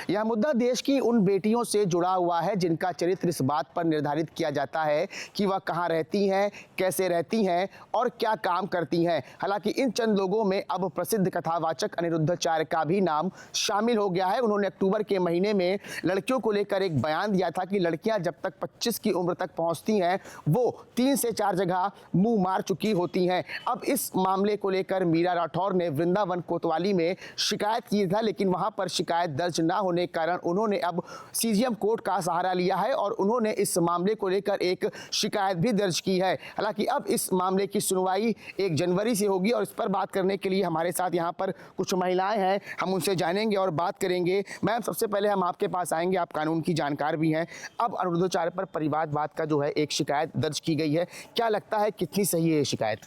यह मुद्दा देश की उन बेटियों से जुड़ा हुआ है जिनका चरित्र इस बात पर निर्धारित किया जाता है कि वह कहाँ रहती हैं, कैसे रहती हैं और क्या काम करती हैं। हालांकि इन चंद लोगों में अब प्रसिद्ध कथावाचक अनिरुद्धाचार्य का भी नाम शामिल हो गया है। उन्होंने अक्टूबर के महीने में लड़कियों को लेकर एक बयान दिया था कि लड़कियां जब तक 25 की उम्र तक पहुंचती हैं वो 3 से 4 जगह मुंह मार चुकी होती हैं। अब इस मामले को लेकर मीरा राठौर ने वृंदावन कोतवाली में शिकायत की था, लेकिन वहां पर शिकायत दर्ज न होने के कारण उन्होंने अब सीजीएम कोर्ट का सहारा लिया है और उन्होंने इस मामले को लेकर एक शिकायत भी दर्ज की है। हालांकि अब इस मामले की सुनवाई 1 जनवरी से होगी और इस पर बात करने के लिए हमारे साथ यहाँ पर कुछ महिलाएं हैं, हम उनसे जानेंगे और बात करेंगे। मैम, सबसे पहले हम आपके पास आएंगे, आप कानून की जानकार भी हैं। अब अनिरुद्धाचार्य पर परिवारवाद का जो है एक शिकायत दर्ज की गई है, क्या लगता है कितनी सही है ये शिकायत?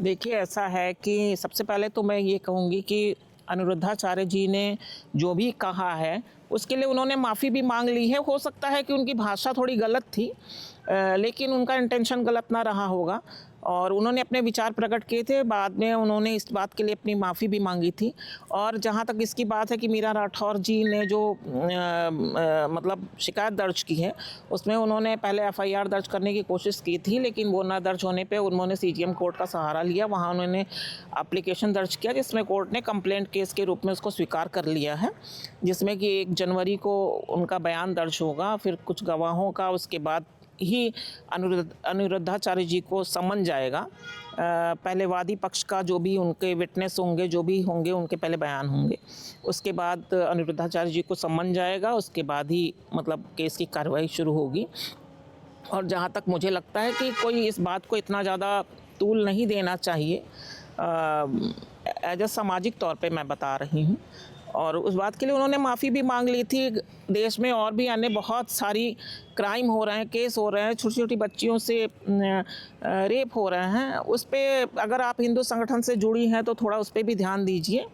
देखिए, ऐसा है कि सबसे पहले तो मैं ये कहूँगी कि अनिरुद्धाचार्य जी ने जो भी कहा है उसके लिए उन्होंने माफ़ी भी मांग ली है। हो सकता है कि उनकी भाषा थोड़ी गलत थी, लेकिन उनका इंटेंशन गलत ना रहा होगा और उन्होंने अपने विचार प्रकट किए थे। बाद में उन्होंने इस बात के लिए अपनी माफ़ी भी मांगी थी। और जहाँ तक इसकी बात है कि मीरा राठौर जी ने जो मतलब शिकायत दर्ज की है उसमें उन्होंने पहले एफआईआर दर्ज करने की कोशिश की थी, लेकिन वो ना दर्ज होने पे उन्होंने सीजीएम कोर्ट का सहारा लिया। वहाँ उन्होंने एप्लीकेशन दर्ज किया जिसमें कोर्ट ने कंप्लेंट केस के रूप में उसको स्वीकार कर लिया है, जिसमें कि 1 जनवरी को उनका बयान दर्ज होगा, फिर कुछ गवाहों का, उसके बाद ही अनिरुद्धाचार्य जी को समन जाएगा। पहले वादी पक्ष का जो भी उनके विटनेस होंगे, जो भी होंगे, उनके पहले बयान होंगे। उसके बाद अनिरुद्धाचार्य जी को समन जाएगा, उसके बाद ही मतलब केस की कार्रवाई शुरू होगी। और जहाँ तक मुझे लगता है कि कोई इस बात को इतना ज़्यादा तूल नहीं देना चाहिए, एज अ सामाजिक तौर पे मैं बता रही हूँ। और उस बात के लिए उन्होंने माफ़ी भी मांग ली थी। देश में और भी अन्य बहुत सारी क्राइम हो रहे हैं, केस हो रहे हैं, छोटी छोटी बच्चियों से रेप हो रहे हैं। उस पर अगर आप हिंदू संगठन से जुड़ी हैं तो थोड़ा उस पर भी ध्यान दीजिए।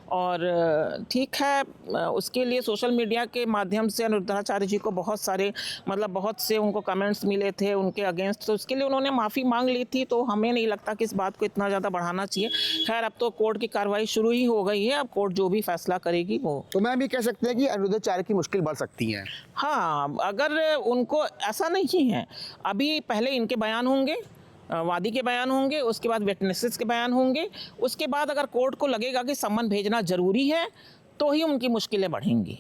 और ठीक है, उसके लिए सोशल मीडिया के माध्यम से अनिरुद्धाचार्य जी को बहुत से उनको कमेंट्स मिले थे उनके अगेंस्ट, तो उसके लिए उन्होंने माफ़ी मांग ली थी। तो हमें नहीं लगता कि इस बात को इतना ज़्यादा बढ़ाना चाहिए। खैर, अब तो कोर्ट की कार्रवाई शुरू ही हो गई है, अब कोर्ट जो भी फैसला करेगी वो। तो मैं भी कह सकते हैं कि अनिरुद्धाचार्य की मुश्किल बढ़ सकती है। हाँ, अगर उनको ऐसा नहीं है, अभी पहले इनके बयान होंगे, वादी के बयान होंगे, उसके बाद विटनेसेस के बयान होंगे, उसके बाद अगर कोर्ट को लगेगा कि सम्मन भेजना ज़रूरी है तो ही उनकी मुश्किलें बढ़ेंगी।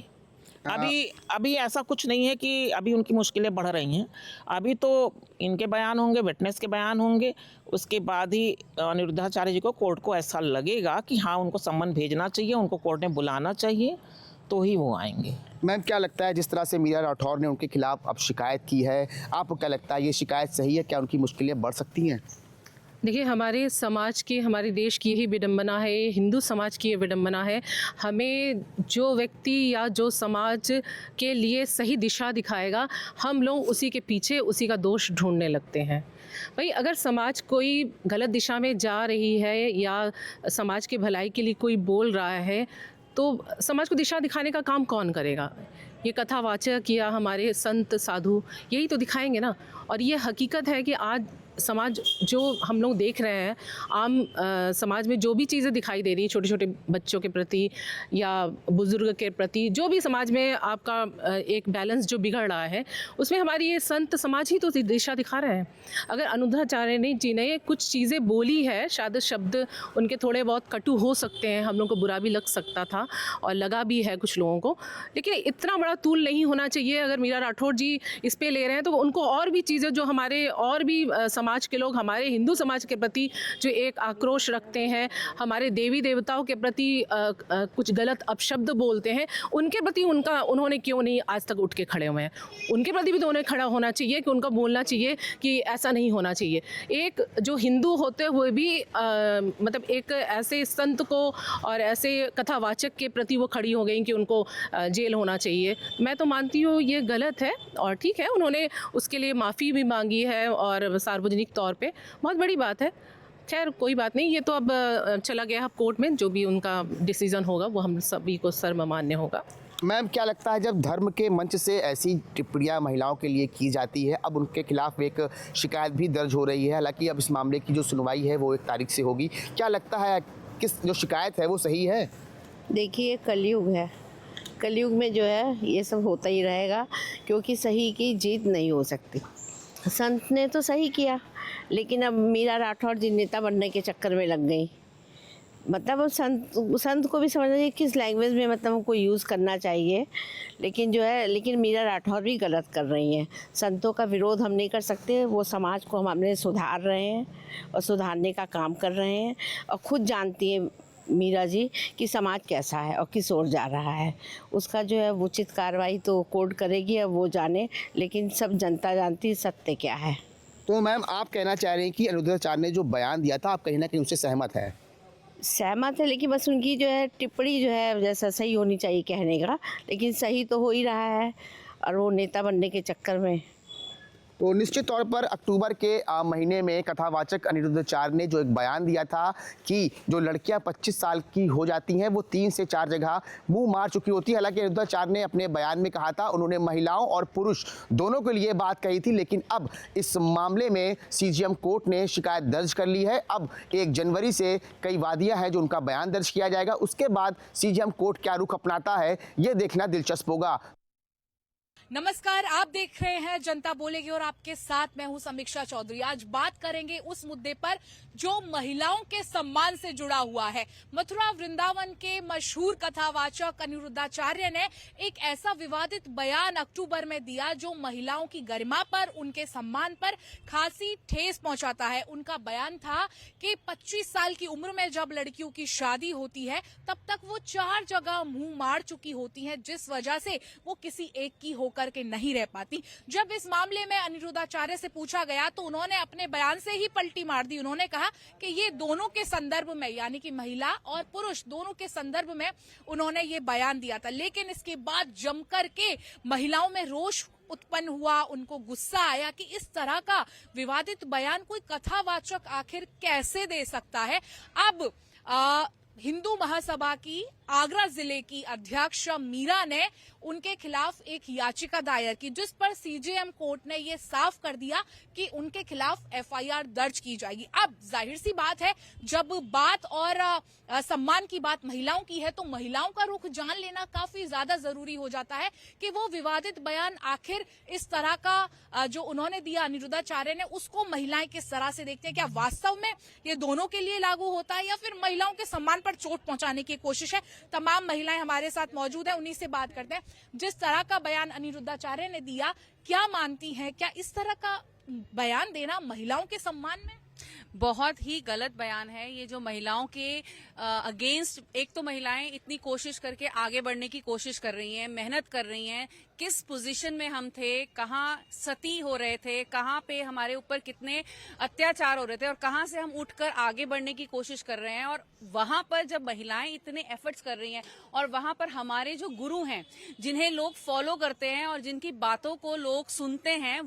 अभी ऐसा कुछ नहीं है कि अभी उनकी मुश्किलें बढ़ रही हैं। अभी तो इनके बयान होंगे, विटनेस के बयान होंगे, उसके बाद ही अनिरुद्धाचार्य जी को कोर्ट को ऐसा लगेगा कि हाँ, उनको सम्मन भेजना चाहिए, उनको कोर्ट ने बुलाना चाहिए, तो ही वो आएंगे। मैम, क्या लगता है जिस तरह से मीरा राठौर ने उनके खिलाफ अब शिकायत की है, आपको क्या लगता है ये शिकायत सही है? क्या उनकी मुश्किलें बढ़ सकती हैं? देखिए, हमारे समाज की, हमारे देश की ही विडंबना है, हिंदू समाज की ये विडंबना है। हमें जो व्यक्ति या जो समाज के लिए सही दिशा दिखाएगा, हम लोग उसी के पीछे उसी का दोष ढूंढने लगते हैं। भाई, अगर समाज कोई गलत दिशा में जा रही है या समाज की भलाई के लिए कोई बोल रहा है तो समाज को दिशा दिखाने का काम कौन करेगा? ये कथावाचक या हमारे संत साधु यही तो दिखाएंगे ना। और ये हकीकत है कि आज समाज जो हम लोग देख रहे हैं, आम समाज में जो भी चीज़ें दिखाई दे रही हैं, छोटे छोटे बच्चों के प्रति या बुज़ुर्ग के प्रति, जो भी समाज में आपका एक बैलेंस जो बिगड़ रहा है, उसमें हमारी ये संत समाज ही तो दिशा दिखा रहे हैं। अगर अनिरुद्धाचार्य जी ने कुछ चीज़ें बोली है, शायद शब्द उनके थोड़े बहुत कटु हो सकते हैं, हम लोग को बुरा भी लग सकता था और लगा भी है कुछ लोगों को, लेकिन इतना बड़ा तूल नहीं होना चाहिए। अगर मीरा राठौर जी इस पे ले रहे हैं तो उनको और भी चीज़ें, जो हमारे और भी समाज के लोग हमारे हिंदू समाज के प्रति जो एक आक्रोश रखते हैं, हमारे देवी देवताओं के प्रति कुछ गलत अपशब्द बोलते हैं, उनके प्रति उन्होंने क्यों नहीं आज तक उठ के खड़े हुए हैं? उनके प्रति भी तो उन्हें खड़ा होना चाहिए कि उनका बोलना चाहिए कि ऐसा नहीं होना चाहिए। एक जो हिंदू होते हुए भी मतलब एक ऐसे संत को और ऐसे कथावाचक के प्रति वो खड़ी हो गई कि उनको जेल होना चाहिए। मैं तो मानती हूँ ये गलत है। और ठीक है, उन्होंने उसके लिए माफ़ी भी मांगी है और सार्वजनिक तौर पे, बहुत बड़ी बात है। खैर, कोई बात नहीं, ये तो अब चला गया अब कोर्ट में, जो भी उनका डिसीज़न होगा वो हम सभी को सर्वमान्य होगा। मैम, क्या लगता है जब धर्म के मंच से ऐसी टिप्पणियां महिलाओं के लिए की जाती है, अब उनके खिलाफ एक शिकायत भी दर्ज हो रही है, हालांकि अब इस मामले की जो सुनवाई है वो 1 तारीख से होगी, क्या लगता है किस जो शिकायत है वो सही है? देखिए, कलयुग है, कलयुग में जो है ये सब होता ही रहेगा, क्योंकि सही की जीत नहीं हो सकती। संत ने तो सही किया, लेकिन अब मीरा राठौर जी नेता बनने के चक्कर में लग गई। मतलब अब संत को भी समझना चाहिए किस लैंग्वेज में मतलब हमको यूज़ करना चाहिए, लेकिन मीरा राठौर भी गलत कर रही हैं। संतों का विरोध हम नहीं कर सकते, वो समाज को हम अपने सुधार रहे हैं और सुधारने का काम कर रहे हैं, और खुद जानती हैं मीरा जी कि समाज कैसा है और किस ओर जा रहा है। उसका जो है उचित कार्रवाई तो कोर्ट करेगी, अब वो जाने, लेकिन सब जनता जानती है सत्य क्या है। तो मैम, आप कहना चाह रही हैं कि अनिरुद्धाचार्य ने जो बयान दिया था, आप कहीं ना कहीं उससे सहमत है? सहमत है, लेकिन बस उनकी जो है टिप्पणी जो है जैसा सही होनी चाहिए कहने का, लेकिन सही तो हो ही रहा है, और वो नेता बनने के चक्कर में। तो निश्चित तौर पर अक्टूबर के महीने में कथावाचक अनिरुद्धाचार्य ने जो एक बयान दिया था कि जो लड़कियां 25 साल की हो जाती हैं वो 3 से 4 जगह मुंह मार चुकी होती है। हालांकि अनिरुद्धाचार्य ने अपने बयान में कहा था, उन्होंने महिलाओं और पुरुष दोनों के लिए बात कही थी, लेकिन अब इस मामले में सीजीएम कोर्ट ने शिकायत दर्ज कर ली है। अब 1 जनवरी से कई वादियाँ हैं जो उनका बयान दर्ज किया जाएगा। उसके बाद सीजीएम कोर्ट क्या रुख अपनाता है, ये देखना दिलचस्प होगा। नमस्कार, आप देख रहे हैं जनता बोलेगी और आपके साथ मैं हूं समीक्षा चौधरी। आज बात करेंगे उस मुद्दे पर जो महिलाओं के सम्मान से जुड़ा हुआ है। मथुरा वृंदावन के मशहूर कथावाचक अनिरुद्धाचार्य ने एक ऐसा विवादित बयान अक्टूबर में दिया जो महिलाओं की गरिमा पर, उनके सम्मान पर खासी ठेस पहुंचाता है। उनका बयान था कि 25 साल की उम्र में जब लड़कियों की शादी होती है तब तक वो 4 जगह मुंह मार चुकी होती हैं, जिस वजह से वो किसी एक की करके नहीं रह पाती। जब इस मामले में अनिरुद्धाचार्य से पूछा गया तो उन्होंने अपने बयान से ही पलटी मार दी। उन्होंने कहा कि ये दोनों के संदर्भ में, यानी कि महिला और पुरुष दोनों के संदर्भ में उन्होंने ये बयान दिया था। लेकिन इसके बाद जमकर के महिलाओं में रोष उत्पन्न हुआ, उनको गुस्सा आया कि इस तरह का विवादित बयान कोई कथावाचक आखिर कैसे दे सकता है। अब हिंदू महासभा की आगरा जिले की अध्यक्ष मीरा ने उनके खिलाफ एक याचिका दायर की, जिस पर सीजेएम कोर्ट ने ये साफ कर दिया कि उनके खिलाफ एफआईआर दर्ज की जाएगी। अब जाहिर सी बात है, जब बात और सम्मान की बात महिलाओं की है तो महिलाओं का रुख जान लेना काफी ज्यादा जरूरी हो जाता है कि वो विवादित बयान आखिर इस तरह का जो उन्होंने दिया अनिरुद्धाचार्य ने, उसको महिलाएं किस तरह से देखते हैं। क्या वास्तव में ये दोनों के लिए लागू होता है या फिर महिलाओं के सम्मान पर चोट पहुंचाने की कोशिश है। तमाम महिलाएं हमारे साथ मौजूद हैं, उन्हीं से बात करते हैं। जिस तरह का बयान अनिरुद्धाचार्य ने दिया, क्या मानती हैं, क्या इस तरह का बयान देना महिलाओं के सम्मान में? बहुत ही गलत बयान है ये, जो महिलाओं के अगेंस्ट। एक तो महिलाएं इतनी कोशिश करके आगे बढ़ने की कोशिश कर रही हैं, मेहनत कर रही हैं। किस पोजीशन में हम थे, कहाँ सती हो रहे थे, कहाँ पे हमारे ऊपर कितने अत्याचार हो रहे थे और कहाँ से हम उठकर आगे बढ़ने की कोशिश कर रहे हैं। और वहां पर जब महिलाएं इतने एफर्ट्स कर रही हैं और वहां पर हमारे जो गुरु हैं, जिन्हें लोग फॉलो करते हैं और जिनकी बातों को लोग सुनते हैं,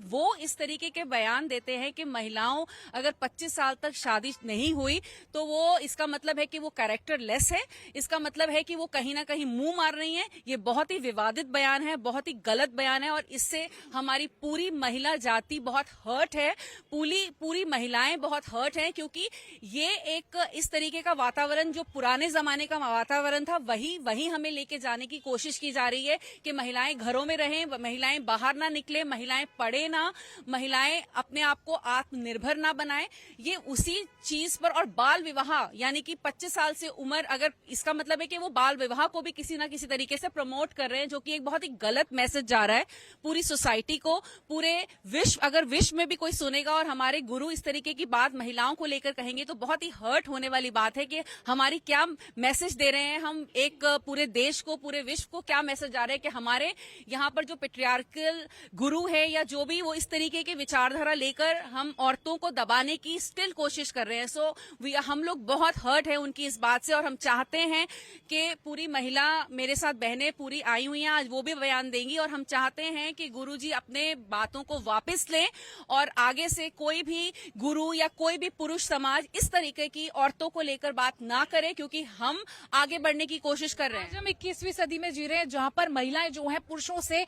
वो इस तरीके के बयान देते हैं कि महिलाओं अगर 25 साल तक शादी नहीं हुई तो वो, इसका मतलब है कि वो कैरेक्टर लेस है, इसका मतलब है कि वो कहीं ना कहीं मुंह मार रही हैं। ये बहुत ही विवादित बयान है, बहुत ही गलत बयान है और इससे हमारी पूरी महिला जाति बहुत हर्ट है, पूरी महिलाएं बहुत हर्ट हैं, क्योंकि ये एक इस तरीके का वातावरण जो पुराने जमाने का वातावरण था वही हमें लेके जाने की कोशिश की जा रही है कि महिलाएं घरों में रहें, महिलाएं बाहर ना निकले, महिलाएं पढ़े ना, महिलाएं अपने आप को आत्मनिर्भर ना बनाएं। ये उसी चीज पर, और बाल विवाह यानी कि 25 साल से उम्र, अगर इसका मतलब है कि वो बाल विवाह को भी किसी ना किसी तरीके से प्रमोट कर रहे हैं, जो कि एक बहुत ही गलत मैसेज जा रहा है पूरी सोसाइटी को, पूरे विश्व। अगर विश्व में भी कोई सुनेगा और हमारे गुरु इस तरीके की बात महिलाओं को लेकर कहेंगे तो बहुत ही हर्ट होने वाली बात है कि हमारी क्या मैसेज दे रहे हैं हम, एक पूरे देश को, पूरे विश्व को क्या मैसेज जा रहे हैं कि हमारे यहाँ पर जो पेट्रियार्कल गुरु है या जो भी, वो इस तरीके की विचारधारा लेकर हम औरतों को दबाने की स्टिल कोशिश कर रहे हैं। सो हम लोग बहुत हर्ट है उनकी इस बात से और हम चाहते हैं कि पूरी महिला, मेरे साथ बहनें पूरी आई हुई हैं, आज वो भी बयान बयान देंगी और हम चाहते हैं कि गुरुजी अपने बातों को वापस लें और आगे से कोई भी गुरु या कोई भी पुरुष समाज इस तरीके की औरतों को लेकर बात ना करे, क्योंकि हम आगे बढ़ने की कोशिश कर रहे हैं। आज हम 21वीं सदी में जी रहे हैं, जहां पर महिलाएं जो हैं पुरुषों से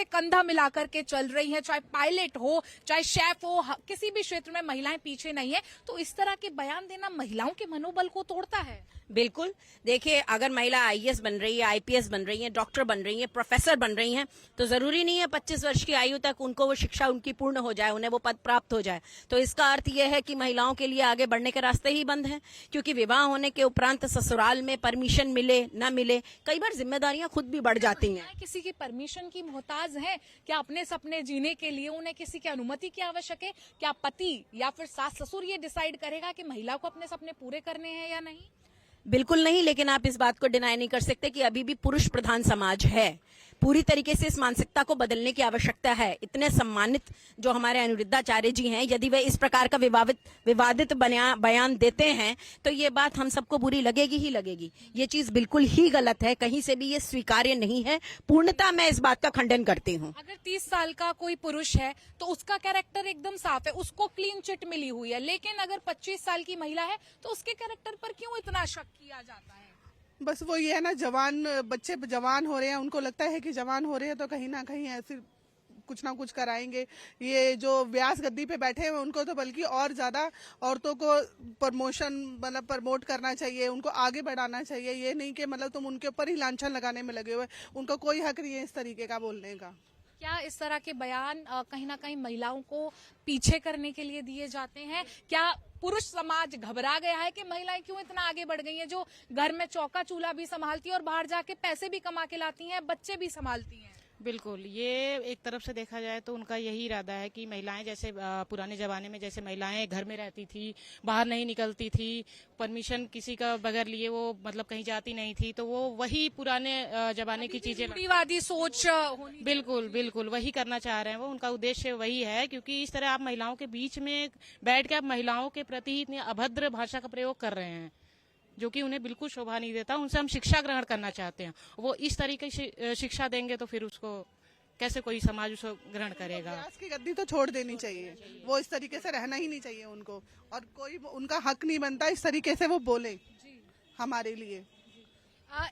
कंधा मिलाकर के चल रही हैं, चाहे पायलट हो चाहे शेफ हो, किसी भी क्षेत्र में महिलाएं पीछे नहीं है। तो इस तरह के बयान देना महिलाओं के मनोबल को तोड़ता है। बिल्कुल। देखिए, अगर महिला आईएएस बन रही है, आईपीएस बन रही है, डॉक्टर बन रही है, प्रोफेसर बन रही हैं, तो जरूरी नहीं है 25 वर्ष की आयु तक उनको वो शिक्षा उनकी पूर्ण हो जाए, उन्हें वो पद प्राप्त हो जाए। तो इसका अर्थ यह है कि महिलाओं के लिए आगे बढ़ने के रास्ते ही बंद हैं, क्योंकि विवाह होने के उपरांत ससुराल में परमिशन मिले न मिले, कई बार जिम्मेदारियां खुद भी बढ़ जाती हैं। किसी की परमिशन की मोहताज है क्या? अपने सपने जीने के लिए उन्हें किसी की अनुमति की आवश्यक है? क्या पति या फिर सास ससुर ये डिसाइड करेगा कि महिला को अपने सपने पूरे करने हैं या नहीं? बिल्कुल नहीं, लेकिन आप इस बात को डिनाई नहीं कर सकते कि अभी भी पुरुष प्रधान समाज है। पूरी तरीके से इस मानसिकता को बदलने की आवश्यकता है। इतने सम्मानित जो हमारे अनिरुद्धाचार्य जी हैं, यदि वे इस प्रकार का विवादित बयान देते हैं तो ये बात हम सबको बुरी लगेगी ही लगेगी। ये चीज बिल्कुल ही गलत है, कहीं से भी ये स्वीकार्य नहीं है। पूर्णतः मैं इस बात का खंडन करती हूँ। अगर 30 साल का कोई पुरुष है तो उसका कैरेक्टर एकदम साफ है, उसको क्लीन चिट मिली हुई है, लेकिन अगर 25 साल की महिला है तो उसके कैरेक्टर पर क्यों इतना शक किया जाता है? बस वो ये है ना, बच्चे जवान हो रहे हैं, उनको लगता है कि जवान हो रहे हैं तो कहीं ना कहीं ऐसे कुछ ना कुछ कराएंगे। ये जो व्यास गद्दी पे बैठे हैं उनको तो बल्कि और ज्यादा औरतों को प्रमोट करना चाहिए, उनको आगे बढ़ाना चाहिए। ये नहीं कि मतलब तुम उनके ऊपर ही लांछन लगाने में लगे हुए, उनका कोई हक नहीं है इस तरीके का बोलने का। क्या इस तरह के बयान कहीं ना कहीं महिलाओं को पीछे करने के लिए दिए जाते हैं? क्या पुरुष समाज घबरा गया है कि महिलाएं क्यों इतना आगे बढ़ गई हैं, जो घर में चौका चूल्हा भी संभालती हैं और बाहर जाके पैसे भी कमा के लाती हैं, बच्चे भी संभालती हैं? बिल्कुल, ये एक तरफ से देखा जाए तो उनका यही इरादा है कि महिलाएं जैसे पुराने जमाने में जैसे महिलाएं घर में रहती थी, बाहर नहीं निकलती थी, परमिशन किसी का बगैर लिए वो मतलब कहीं जाती नहीं थी, तो वो वही पुराने जमाने की चीजें रूढ़िवादी सोच होनी। बिल्कुल बिल्कुल वही करना चाह रहे हैं वो। उनका उद्देश्य वही है, क्योंकि इस तरह आप महिलाओं के बीच में बैठ के आप महिलाओं के प्रति इतनी अभद्र भाषा का प्रयोग कर रहे हैं जो कि उन्हें बिल्कुल शोभा नहीं देता। उनसे हम शिक्षा ग्रहण करना चाहते हैं, वो इस तरीके से शिक्षा देंगे तो फिर उसको कैसे कोई समाज उसको ग्रहण करेगा? व्यास की गद्दी तो छोड़ देनी चाहिए, वो इस तरीके से रहना ही नहीं चाहिए उनको, और कोई उनका हक नहीं बनता इस तरीके से वो बोले हमारे लिए।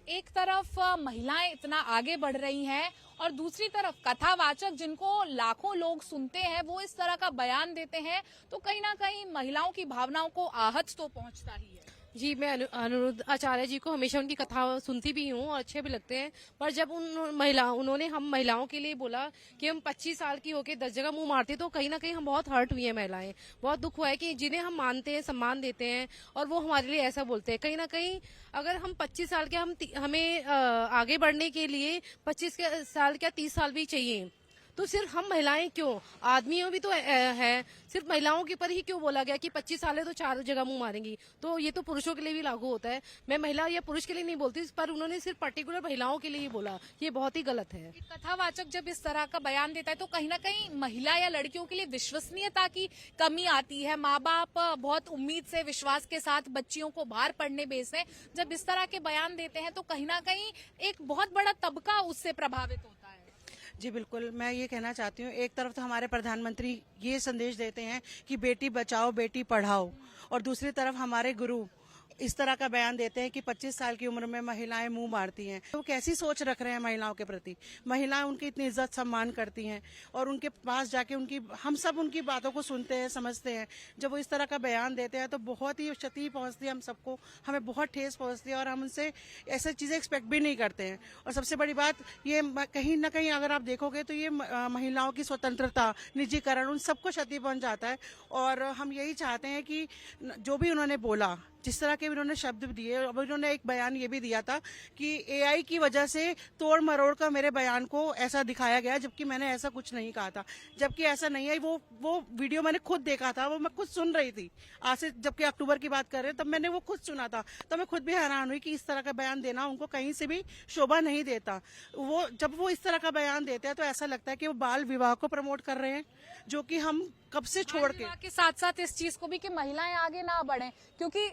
एक तरफ महिलाएं इतना आगे बढ़ रही हैं और दूसरी तरफ कथावाचक जिनको लाखों लोग सुनते हैं वो इस तरह का बयान देते हैं, तो कहीं ना कहीं महिलाओं की भावनाओं को आहत तो पहुंचता ही है। जी, मैं अनिरुद्ध आचार्य जी को हमेशा उनकी कथा सुनती भी हूँ और अच्छे भी लगते हैं। पर जब उन्होंने हम महिलाओं के लिए बोला कि हम 25 साल की होके 10 जगह मुंह मारते, तो कहीं ना कहीं हम बहुत हर्ट हुई है। महिलाएं बहुत दुख हुआ है कि जिन्हें हम मानते हैं, सम्मान देते हैं, और वो हमारे लिए ऐसा बोलते हैं। कहीं ना कहीं अगर हम 25 साल के हमें आगे बढ़ने के लिए 25 साल क्या 30 साल भी चाहिए, तो सिर्फ हम महिलाएं क्यों, आदमियों भी तो है, सिर्फ महिलाओं के ऊपर ही क्यों बोला गया कि 25 साल है तो 4 जगह मुंह मारेंगी? तो ये तो पुरुषों के लिए भी लागू होता है। मैं महिला या पुरुष के लिए नहीं बोलती, पर उन्होंने सिर्फ पर्टिकुलर महिलाओं के लिए ही बोला, ये बहुत ही गलत है। कथावाचक जब इस तरह का बयान देता है तो कहीं ना कहीं महिला या लड़कियों के लिए विश्वसनीयता की कमी आती है। माँ बाप बहुत उम्मीद से, विश्वास के साथ बच्चियों को बाहर पढ़ने भेजते, जब इस तरह के बयान देते हैं तो कहीं ना कहीं एक बहुत बड़ा तबका उससे प्रभावित होता है। जी बिल्कुल, मैं ये कहना चाहती हूँ, एक तरफ तो हमारे प्रधानमंत्री ये संदेश देते हैं कि बेटी बचाओ बेटी पढ़ाओ, और दूसरी तरफ हमारे गुरु इस तरह का बयान देते हैं कि 25 साल की उम्र में महिलाएं मुंह मारती हैं। तो कैसी सोच रख रहे हैं महिलाओं के प्रति? महिलाएं उनकी इतनी इज्जत सम्मान करती हैं और उनके पास जाके हम सब उनकी बातों को सुनते हैं, समझते हैं। जब वो इस तरह का बयान देते हैं तो बहुत ही क्षति पहुंचती है हम सबको, हमें बहुत ठेस पहुंचती है और हम उनसे ऐसी चीजें एक्सपेक्ट भी नहीं करते हैं। और सबसे बड़ी बात ये, कहीं ना कहीं अगर आप देखोगे तो ये महिलाओं की स्वतंत्रता, निजीकरण, उन सबको क्षति पहुंच जाता है। और हम यही चाहते हैं कि जो भी उन्होंने बोला, जिस तरह के उन्होंने शब्द दिए, अब उन्होंने एक बयान ये भी दिया था कि एआई की वजह से तोड़ मरोड़ कर मेरे बयान को ऐसा दिखाया गया, जबकि मैंने ऐसा कुछ नहीं कहा था। जबकि ऐसा नहीं है। वो वीडियो मैंने खुद देखा था, वो मैं खुद सुन रही थी आज से, जबकि अक्टूबर की बात कर रहे हैं, तब मैंने वो खुद सुना था। तो मैं खुद भी हैरान हुई कि इस तरह का बयान देना उनको कहीं से भी शोभा नहीं देता। जब वो इस तरह का बयान देते हैं तो ऐसा लगता है कि वो बाल विवाह को प्रमोट कर रहे हैं, जो कि हम कब से छोड़ के साथ साथ इस चीज को भी कि महिलाएं आगे ना बढ़े, क्योंकि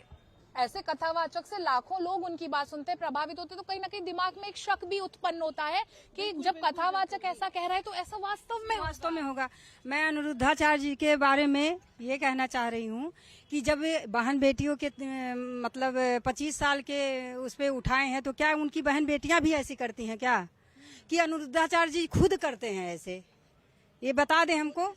ऐसे कथावाचक से लाखों लोग उनकी बात सुनते हैं, प्रभावित होते हैं, तो कहीं ना कहीं दिमाग में एक शक भी उत्पन्न होता है कि जब कथावाचक ऐसा कह रहा है तो ऐसा वास्तव में होगा। मैं अनिरुद्धाचार्य जी के बारे में ये कहना चाह रही हूँ कि जब बहन बेटियों के मतलब 25 साल के उस पे उठाए हैं, तो क्या उनकी बहन बेटियां भी ऐसी करती हैं क्या, कि अनिरुद्धाचार्य जी खुद करते हैं ऐसे? ये बता दें हमको।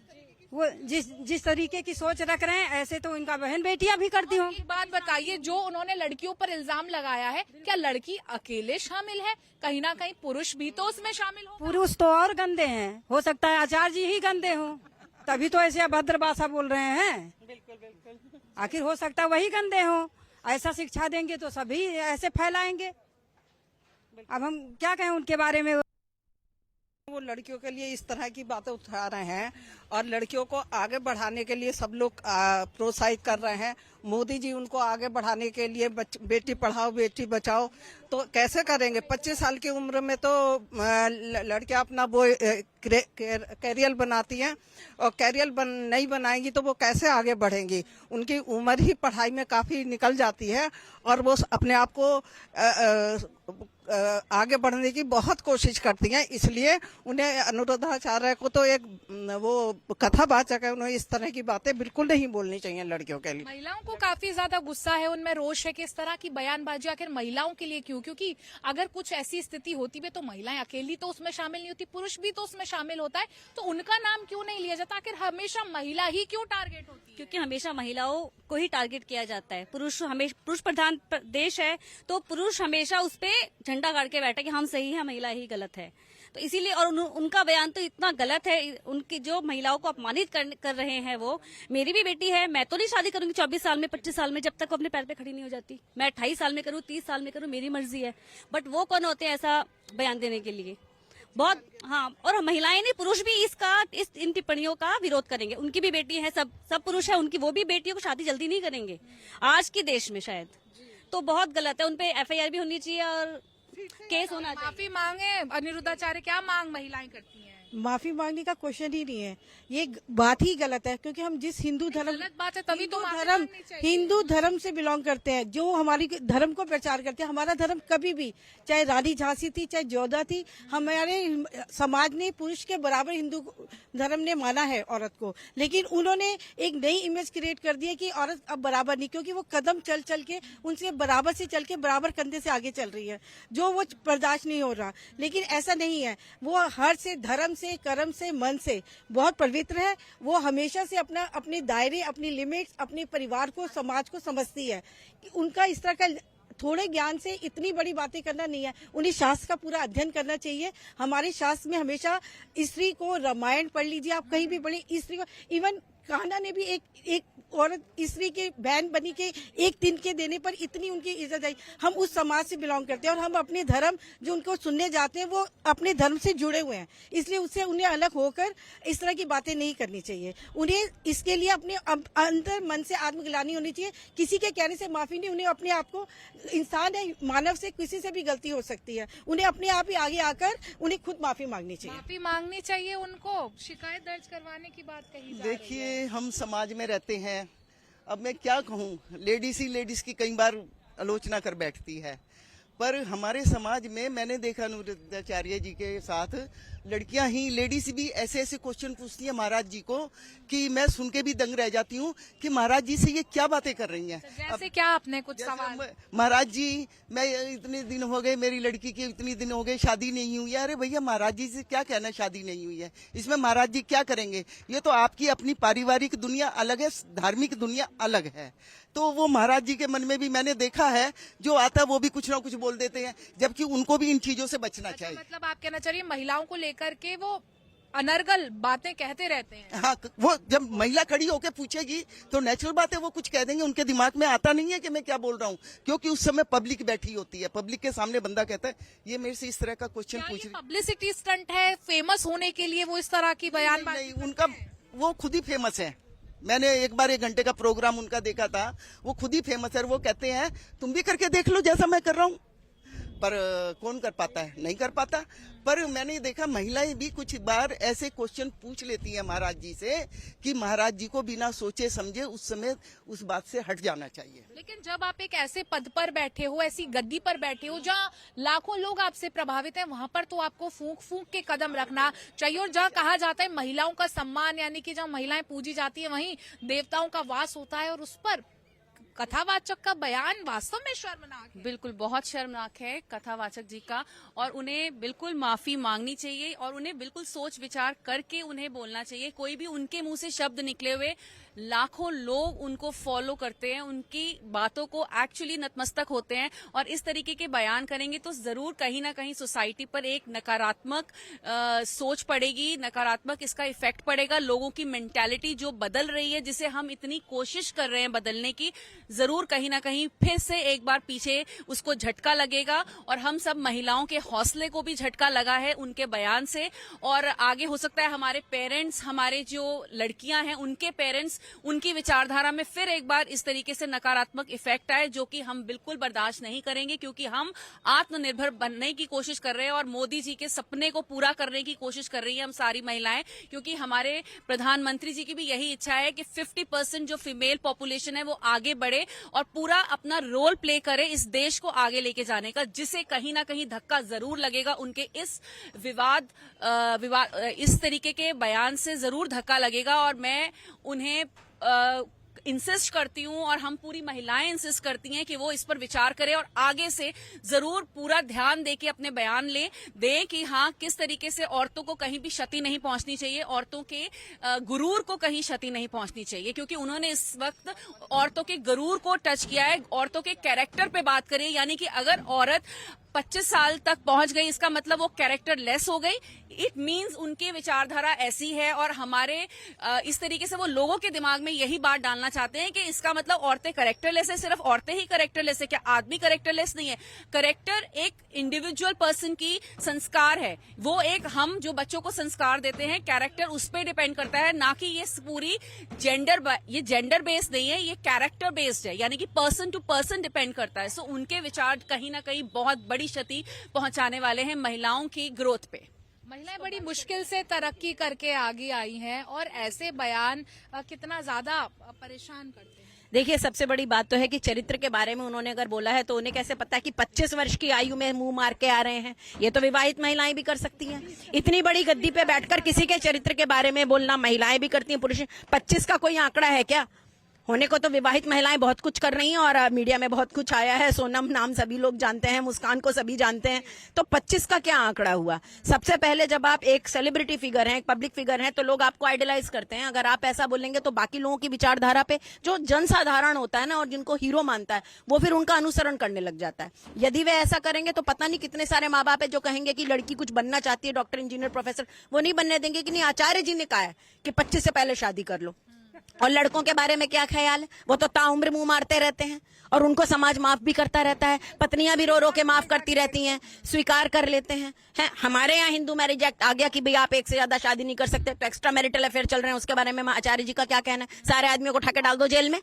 वो जिस तरीके की सोच रख रहे हैं, ऐसे तो इनका बहन बेटियां भी करती हों। एक बात बताइए, जो उन्होंने लड़कियों पर इल्जाम लगाया है, क्या लड़की अकेले शामिल है? कहीं ना कहीं पुरुष भी तो उसमें शामिल हो। पुरुष तो और गंदे हैं, हो सकता है आचार्य जी ही गंदे हों, तभी तो ऐसे अभद्र भाषा बोल रहे हैं। आखिर हो सकता है वही गंदे हों। ऐसा शिक्षा देंगे तो सभी ऐसे फैलाएंगे। अब हम क्या कहें उनके बारे में। वो लड़कियों के लिए इस तरह की बातें उठा रहे हैं और लड़कियों को आगे बढ़ाने के लिए सब लोग प्रोत्साहित कर रहे हैं। मोदी जी उनको आगे बढ़ाने के लिए बेटी पढ़ाओ बेटी बचाओ तो कैसे करेंगे? 25 साल की उम्र में तो लड़कियां अपना वो कैरियर बनाती हैं, और कैरियर नहीं बनाएंगी तो वो कैसे आगे बढ़ेंगी? उनकी उम्र ही पढ़ाई में काफी निकल जाती है और वो अपने आप को आगे बढ़ने की बहुत कोशिश करती हैं। इसलिए उन्हें अनिरुद्धाचार्य को तो एक वो कथावाचक है, उन्हें इस तरह की बातें बिल्कुल नहीं बोलनी चाहिए लड़कियों के लिए। महिलाओं को काफी ज्यादा गुस्सा है, उनमें रोष है कि इस तरह की बयानबाजी आखिर महिलाओं के लिए क्यों? क्योंकि अगर कुछ ऐसी स्थिति होती है तो महिलाएं अकेली तो उसमें शामिल नहीं होती, पुरुष भी तो उसमें शामिल होता है, तो उनका नाम क्यों नहीं लिया जाता? आखिर हमेशा महिला ही क्यों टारगेट होती है? क्योंकि हमेशा महिलाओं को ही टारगेट किया जाता है। पुरुष प्रधान देश है, तो पुरुष हमेशा उस पे झंडा गाड़ के बैठा कि हम सही है, महिला ही गलत है। तो इसीलिए, और उनका बयान तो इतना गलत है, उनकी जो महिलाओं को अपमानित कर रहे हैं वो। मेरी भी बेटी है, मैं तो नहीं शादी करूंगी 24 साल में 25 साल में, जब तक वो अपने पैर पे खड़ी नहीं हो जाती। मैं 28 साल में करूँ 30 साल में करूँ, मेरी मर्जी है। बट वो कौन होते हैं ऐसा बयान देने के लिए? बहुत हाँ, और महिलाएं नहीं, पुरुष भी इन टिप्पणियों का विरोध करेंगे। उनकी भी बेटी है, सब पुरुष है, उनकी वो भी बेटियों को शादी जल्दी नहीं करेंगे आज के देश में शायद। तो बहुत गलत है, उनपे FIR भी होनी चाहिए और केस होना चाहिए। माफी मांगे अनिरुद्धाचार्य, क्या मांग महिलाएं करती हैं? माफी मांगने का क्वेश्चन ही नहीं है, ये बात ही गलत है। क्योंकि हम जिस हिंदू धर्म हिंदू धर्म से बिलोंग करते हैं, जो हमारी धर्म को प्रचार करते हैं, हमारा धर्म कभी भी, चाहे रानी झांसी थी चाहे जोधा थी, हमारे समाज ने पुरुष के बराबर हिंदू धर्म ने माना है औरत को। लेकिन उन्होंने एक नई इमेज क्रिएट कर दी है कि औरत अब बराबर नहीं, क्योंकि वो कदम चल चल के उनसे बराबर से चल के बराबर कंधे से आगे चल रही है, जो वो बर्दाश्त नहीं हो रहा। लेकिन ऐसा नहीं है, वो हर से धर्म से, कर्म से, मन से बहुत पवित्र है। वो हमेशा से अपने दायरे, अपनी लिमिट्स, अपने परिवार को, समाज को समझती है। उनका इस तरह का थोड़े ज्ञान से इतनी बड़ी बातें करना नहीं है, उन्हें शास्त्र का पूरा अध्ययन करना चाहिए। हमारे शास्त्र में हमेशा स्त्री को, रामायण पढ़ लीजिए आप, कहीं भी पढ़े स्त्री को, इवन कान्हा ने भी एक औरत स्त्री के बहन बनी के एक दिन के देने पर इतनी उनकी इज्जत आई। हम उस समाज से बिलोंग करते हैं और हम अपने धर्म जो उनको सुनने जाते हैं वो अपने धर्म से जुड़े हुए हैं, इसलिए उससे उन्हें अलग होकर इस तरह की बातें नहीं करनी चाहिए। उन्हें इसके लिए अपने अंदर मन से आत्मग्लानि होनी चाहिए। किसी के कहने से माफी नहीं, उन्हें अपने आप को, इंसान है, मानव से किसी से भी गलती हो सकती है, उन्हें अपने आप ही आगे आकर उन्हें खुद माफी मांगनी चाहिए। माफी मांगनी चाहिए उनको, शिकायत दर्ज करवाने की बात कही जा रही है। देखिए, हम समाज में रहते हैं, अब मैं क्या कहूँ, लेडीज ही लेडीज की कई बार आलोचना कर बैठती है, पर हमारे समाज में मैंने देखा अनिरुद्धाचार्य जी के साथ लड़कियां ही, लेडीज भी ऐसे ऐसे क्वेश्चन पूछती हैं महाराज जी को कि मैं सुन के भी दंग रह जाती हूँ कि महाराज जी से ये क्या बातें कर रही हैं। जैसे क्या आपने कुछ सवाल? महाराज जी, मैं इतने दिन हो गए, मेरी लड़की की इतने दिन हो गए, शादी नहीं हुई है। अरे भैया, महाराज जी से क्या कहना शादी नहीं हुई है, इसमें महाराज जी क्या करेंगे? ये तो आपकी अपनी पारिवारिक दुनिया अलग है, धार्मिक दुनिया अलग है। तो वो महाराज जी के मन में भी मैंने देखा है, जो आता है वो भी कुछ ना कुछ बोल देते हैं, जबकि उनको भी इन चीजों से बचना चाहिए। मतलब आप कहना चाहिए महिलाओं को लेकर के वो अनर्गल बातें कहते रहते हैं। हाँ, वो जब महिला खड़ी होकर पूछेगी तो नेचुरल बात है, वो कुछ कह देंगे। उनके दिमाग में आता नहीं है कि मैं क्या बोल रहा हूँ, क्योंकि उस समय पब्लिक बैठी होती है, पब्लिक के सामने बंदा कहता है ये मेरे से इस तरह का क्वेश्चन पूछ रही। पब्लिसिटी स्टंट है, फेमस होने के लिए वो इस तरह की बयानबाजी? नहीं, उनका वो खुद ही फेमस है। मैंने एक बार 1 घंटे का प्रोग्राम उनका देखा था, वो खुद ही फेमस है। वो कहते हैं तुम भी करके देख लो जैसा मैं कर रहा हूँ। पर कौन कर पाता है? नहीं कर पाता। पर मैंने देखा महिलाएं भी कुछ बार ऐसे क्वेश्चन पूछ लेती हैं महाराज जी से कि महाराज जी को बिना सोचे समझे उस समय उस बात से हट जाना चाहिए। लेकिन जब आप एक ऐसे पद पर बैठे हो, ऐसी गद्दी पर बैठे हो जहाँ लाखों लोग आपसे प्रभावित हैं, वहां पर तो आपको फूंक फूंक के कदम रखना चाहिए। और जहाँ कहा जाता है महिलाओं का सम्मान, यानी कि जहाँ महिलाएं पूजी जाती है वहीं देवताओं का वास होता है, और उस पर कथावाचक का बयान वास्तव में शर्मनाक है। बिल्कुल बहुत शर्मनाक है कथावाचक जी का, और उन्हें बिल्कुल माफी मांगनी चाहिए और उन्हें बिल्कुल सोच विचार करके उन्हें बोलना चाहिए। कोई भी उनके मुंह से शब्द निकले हुए लाखों लोग उनको फॉलो करते हैं, उनकी बातों को एक्चुअली नतमस्तक होते हैं, और इस तरीके के बयान करेंगे तो जरूर कहीं ना कहीं सोसाइटी पर एक नकारात्मक सोच पड़ेगी, नकारात्मक इसका इफेक्ट पड़ेगा। लोगों की मेंटालिटी जो बदल रही है, जिसे हम इतनी कोशिश कर रहे हैं बदलने की, जरूर कहीं ना कहीं फिर से एक बार पीछे उसको झटका लगेगा। और हम सब महिलाओं के हौसले को भी झटका लगा है उनके बयान से, और आगे हो सकता है हमारे पेरेंट्स, हमारे जो लड़कियां हैं उनके पेरेंट्स, उनकी विचारधारा में फिर एक बार इस तरीके से नकारात्मक इफेक्ट आए, जो कि हम बिल्कुल बर्दाश्त नहीं करेंगे, क्योंकि हम आत्मनिर्भर बनने की कोशिश कर रहे हैं और मोदी जी के सपने को पूरा करने की कोशिश कर रही है हम सारी महिलाएं। क्योंकि हमारे प्रधानमंत्री जी की भी यही इच्छा है कि 50% जो फीमेल पॉपुलेशन है वो आगे बढ़े और पूरा अपना रोल प्ले करे इस देश को आगे लेके जाने का, जिसे कहीं ना कहीं धक्का जरूर लगेगा। उनके इस विवाद इस तरीके के बयान से जरूर धक्का लगेगा, और मैं उन्हें इंसिस्ट करती हूं और हम पूरी महिलाएं इंसिस्ट करती हैं कि वो इस पर विचार करें और आगे से जरूर पूरा ध्यान देके अपने बयान दें कि हाँ किस तरीके से औरतों को कहीं भी क्षति नहीं पहुंचनी चाहिए, औरतों के गुरूर को कहीं क्षति नहीं पहुंचनी चाहिए, क्योंकि उन्होंने इस वक्त औरतों के गुरूर को टच किया है, औरतों के कैरेक्टर पे बात करें। यानी कि अगर औरत 25 साल तक पहुंच गई, इसका मतलब वो कैरेक्टर लेस हो गई। इट मींस उनकी विचारधारा ऐसी है, और हमारे इस तरीके से वो लोगों के दिमाग में यही बात डालना चाहते हैं कि इसका मतलब औरतें कैरेक्टरलेस है, सिर्फ औरतें ही कैरेक्टरलेस है। क्या आदमी कैरेक्टरलेस नहीं है? कैरेक्टर एक इंडिविजुअल पर्सन की संस्कार है, वो एक हम जो बच्चों को संस्कार देते हैं, कैरेक्टर उस पर डिपेंड करता है, ना कि ये पूरी जेंडर बेस्ड नहीं है, ये कैरेक्टर बेस्ड है, यानी कि पर्सन टू पर्सन डिपेंड करता है। सो उनके विचार कहीं ना कहीं बहुत बड़ी क्षति पहुंचाने वाले हैं महिलाओं की ग्रोथ पे। महिलाएं बड़ी मुश्किल से तरक्की करके आगे आई हैं, और ऐसे बयान कितना ज्यादा परेशान करते हैं। देखिए, सबसे बड़ी बात तो है कि चरित्र के बारे में उन्होंने अगर बोला है तो उन्हें कैसे पता है कि 25 वर्ष की आयु में मुंह मार के आ रहे हैं? ये तो विवाहित महिलाएं भी कर सकती हैं। इतनी बड़ी गद्दी पे बैठकर किसी के चरित्र के बारे में बोलना महिलाएं भी करती हैं, पुरुष। 25 का कोई आंकड़ा है क्या? होने को तो विवाहित महिलाएं बहुत कुछ कर रही हैं, और मीडिया में बहुत कुछ आया है। सोनम नाम सभी लोग जानते हैं, मुस्कान को सभी जानते हैं, तो 25 का क्या आंकड़ा हुआ? सबसे पहले जब आप एक सेलिब्रिटी फिगर हैं, एक पब्लिक फिगर हैं, तो लोग आपको आइडलाइज करते हैं। अगर आप ऐसा बोलेंगे तो बाकी लोगों की विचारधारा पे जो जनसाधारण होता है ना, और जिनको हीरो मानता है, वो फिर उनका अनुसरण करने लग जाता है। यदि वे ऐसा करेंगे तो पता नहीं कितने सारे माँ बाप है जो कहेंगे कि लड़की कुछ बनना चाहती है, डॉक्टर, इंजीनियर, प्रोफेसर, वो नहीं बनने देंगे कि नहीं आचार्य जी ने कहा है कि 25 से पहले शादी कर लो। और लड़कों के बारे में क्या ख्याल है? वो तो ताउम्र मुंह मारते रहते हैं, और उनको समाज माफ भी करता रहता है, पत्नियां भी रो रो के माफ करती रहती हैं, स्वीकार कर लेते हैं। हमारे यहाँ हिंदू मैरिज एक्ट आ गया कि भाई आप एक से ज्यादा शादी नहीं कर सकते, तो एक्स्ट्रा मैरिटल अफेयर चल रहे हैं, उसके बारे में आचार्य जी का क्या कहना है? सारे आदमियों को उठा के डाल दो जेल में,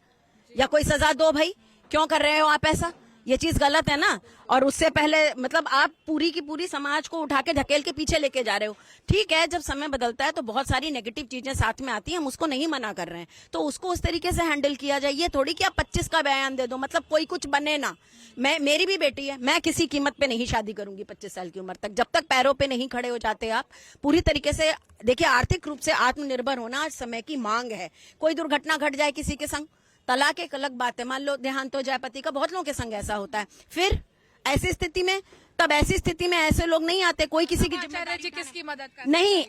या कोई सजा दो। भाई क्यों कर रहे हो आप ऐसा? ये चीज गलत है ना। और उससे पहले मतलब आप पूरी की पूरी समाज को उठा के ढकेल के पीछे लेके जा रहे हो। ठीक है, जब समय बदलता है तो बहुत सारी नेगेटिव चीजें साथ में आती हैं, हम उसको नहीं मना कर रहे हैं, तो उसको उस तरीके से हैंडल किया जाए। ये थोड़ी कि आप 25 का बयान दे दो, मतलब कोई कुछ बने ना। मेरी भी बेटी है, मैं किसी कीमत पे नहीं शादी करूंगी 25 साल की उम्र तक, जब तक पैरों पे नहीं खड़े हो जाते आप पूरी तरीके से। देखिए, आर्थिक रूप से आत्मनिर्भर होना आज समय की मांग है। कोई दुर्घटना घट जाए किसी के संग, तलाक एक अलग बात है, मान लो देहांत हो जाए पति का, बहुत लोगों के संग ऐसा होता है। फिर ऐसी स्थिति में ऐसे लोग नहीं आते, कोई किसी की जिम्मेदारी किसकी मदद करता नहीं।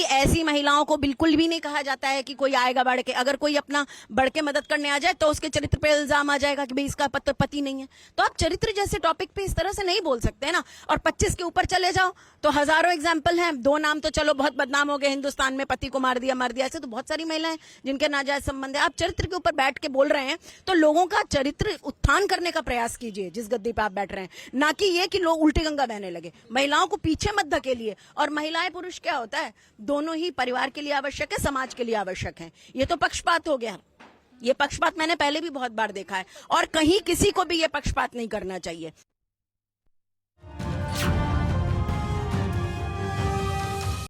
ऐसी महिलाओं को बिल्कुल भी नहीं कहा जाता है कि कोई आएगा बढ़ के। अगर कोई अपना बढ़ के मदद करने आ जाए तो उसके चरित्र पे इल्जाम आ जाएगा कि भाई इसका पति नहीं है। तो आप चरित्र जैसे टॉपिक पे इस तरह से नहीं बोल सकते है ना। और 25 के ऊपर चले जाओ तो हजारों एग्जाम्पल हैं। 2 नाम तो चलो बहुत बदनाम हो गए हिंदुस्तान में, पति को मार दिया, ऐसे तो बहुत सारी महिलाएं जिनके नाजायज संबंध है। आप चरित्र के ऊपर बैठ के बोल रहे हैं तो लोगों का चरित्र उत्थान करने का प्रयास कीजिए जिस गद्दी पे आप बैठ रहे हैं, ना कि ये कि लोग उल्टी गंगा बहने लगे। महिलाओं को पीछे मत धकेलिए। और महिलाएं पुरुष क्या होता है, दोनों ही परिवार के लिए आवश्यक है, समाज के लिए आवश्यक है। ये तो पक्षपात हो गया। ये पक्षपात मैंने पहले भी बहुत बार देखा है, और कहीं किसी को भी ये पक्षपात नहीं करना चाहिए।